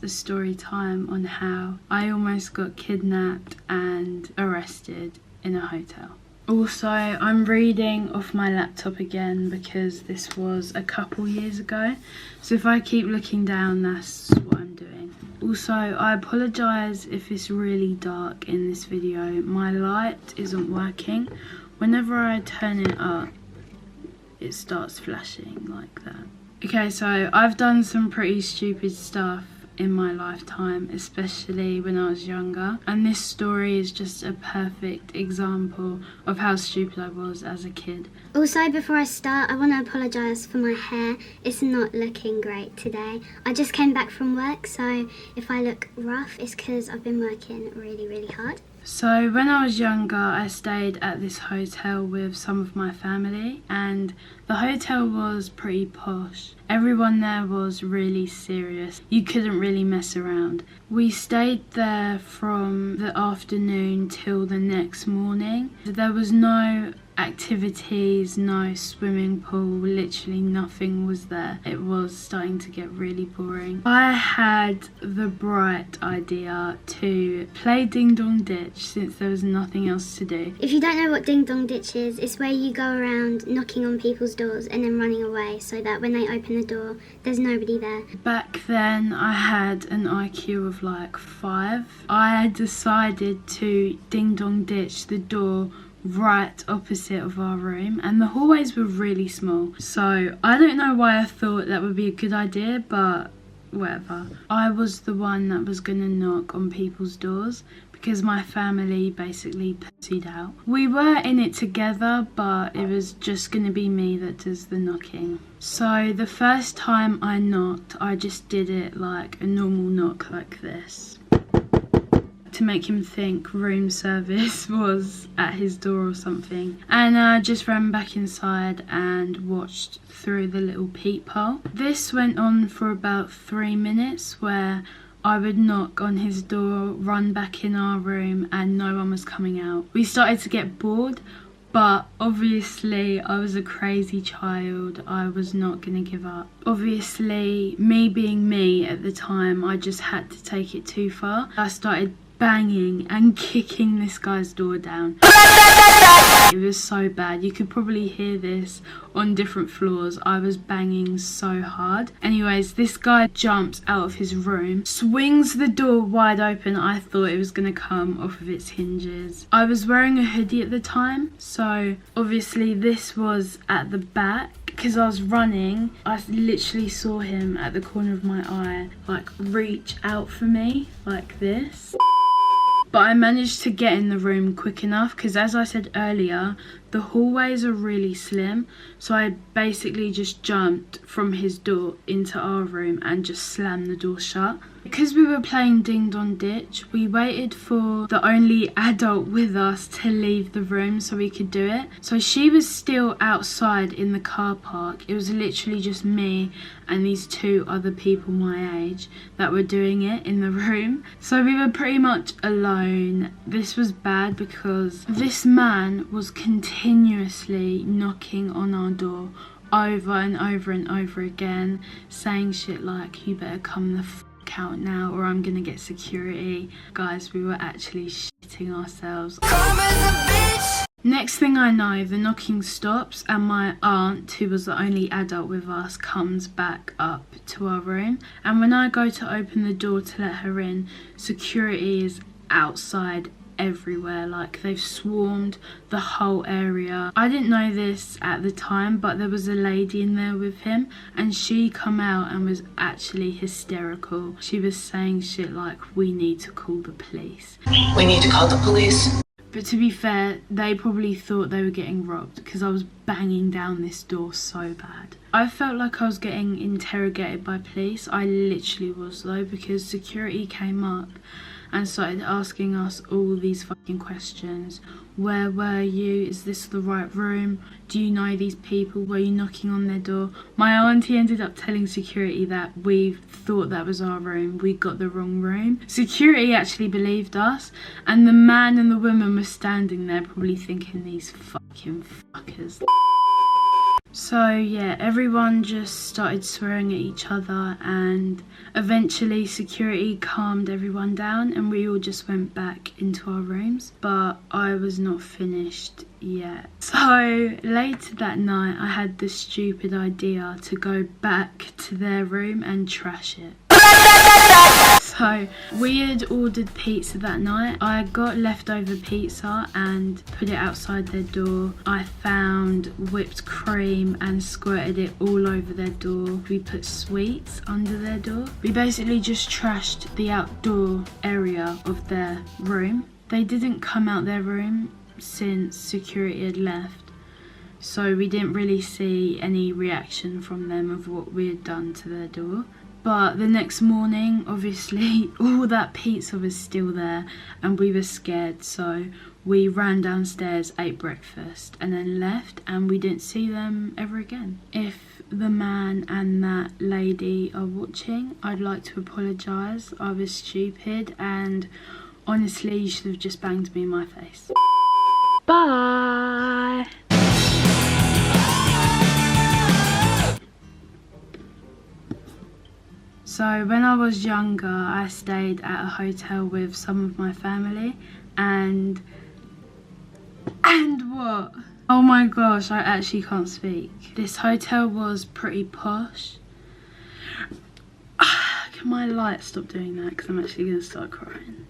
a story time on how I almost got kidnapped and arrested in a hotel. Also, I'm reading off my laptop again because this was a couple years ago. So if I keep looking down, that's what I'm doing. Also, I apologise if it's really dark in this video. My light isn't working. Whenever I turn it up, it starts flashing like that. Okay, so I've done some pretty stupid stuff in my lifetime, especially when I was younger, and this story is just a perfect example of how stupid I was as a kid. Also, before I start, I want to apologise for my hair. It's not looking great today. I just came back from work, so if I look rough, it's because I've been working really hard. So when I was younger, I stayed at this hotel with some of my family, and the hotel was pretty posh. Everyone there was really serious. You couldn't really mess around. We stayed there from the afternoon till the next morning. There was no activities, no swimming pool, literally nothing was there. It was starting to get really boring. I had the bright idea to play Ding Dong Ditch since there was nothing else to do. If you don't know what Ding Dong Ditch is, it's where you go around knocking on people's doors and then running away so that when they open the door, there's nobody there. Back then I had an IQ of like 5. I had decided to Ding Dong Ditch the door right opposite of our room, and the hallways were really small, so I don't know why I thought that would be a good idea, but whatever. I was the one that was gonna knock on people's doors because my family basically pussied out. We were in it together, but it was just gonna be me that does the knocking. So the first time I knocked, I just did it like a normal knock like this, to make him think room service was at his door or something, and I just ran back inside and watched through the little peephole. This went on for about 3 minutes, where I would knock on his door, run back in our room, and no one was coming out. We started to get bored, but obviously I was a crazy child. I was not gonna give up. Obviously, me being me at the time, I just had to take it too far. I started banging and kicking this guy's door down. It was so bad. You could probably hear this on different floors. I was banging so hard. Anyways, this guy jumps out of his room, swings the door wide open. I thought it was gonna come off of its hinges. I was wearing a hoodie at the time, so obviously this was at the back. Because I was running, I literally saw him at the corner of my eye, like reach out for me like this. But I managed to get in the room quick enough because, as I said earlier, the hallways are really slim, so I basically just jumped from his door into our room and just slammed the door shut. Because we were playing Ding Dong Ditch, we waited for the only adult with us to leave the room so we could do it. So she was still outside in the car park. It was literally just me and these 2 other people my age that were doing it in the room. So we were pretty much alone. This was bad because this man was continuously knocking on our door over and over and over again, saying shit like, "You better come the f*** out now or I'm gonna get security." Guys, we were actually shitting ourselves. Next thing I know, the knocking stops and my aunt, who was the only adult with us, comes back up to our room, and when I go to open the door to let her in, security is outside everywhere. Like, they've swarmed the whole area. I didn't know this at the time, but there was a lady in there with him, and she come out and was actually hysterical. She was saying shit like, "We need to call the police. We need to call the police." But to be fair, they probably thought they were getting robbed because I was banging down this door so bad. I felt like I was getting interrogated by police. I literally was though, because security came up and started asking us all these fucking questions. Where were you? Is this the right room? Do you know these people? Were you knocking on their door? My auntie ended up telling security that we thought that was our room. We got the wrong room. Security actually believed us, and the man and the woman were standing there probably thinking, these fucking fuckers. So yeah, everyone just started swearing at each other, and eventually security calmed everyone down and we all just went back into our rooms. But I was not finished yet. So later that night I had the stupid idea to go back to their room and trash it. So we had ordered pizza that night. I got leftover pizza and put it outside their door. I found whipped cream and squirted it all over their door. We put sweets under their door. We basically just trashed the outdoor area of their room. They didn't come out their room since security had left, so we didn't really see any reaction from them of what we had done to their door. But the next morning, obviously, all that pizza was still there and we were scared, so we ran downstairs, ate breakfast and then left, and we didn't see them ever again. If the man and that lady are watching, I'd like to apologise. I was stupid and honestly you should have just banged me in my face. Bye! So when I was younger, I stayed at a hotel with some of my family, and what? Oh my gosh, I actually can't speak. This hotel was pretty posh. Can my light stop doing that? Because I'm actually going to start crying.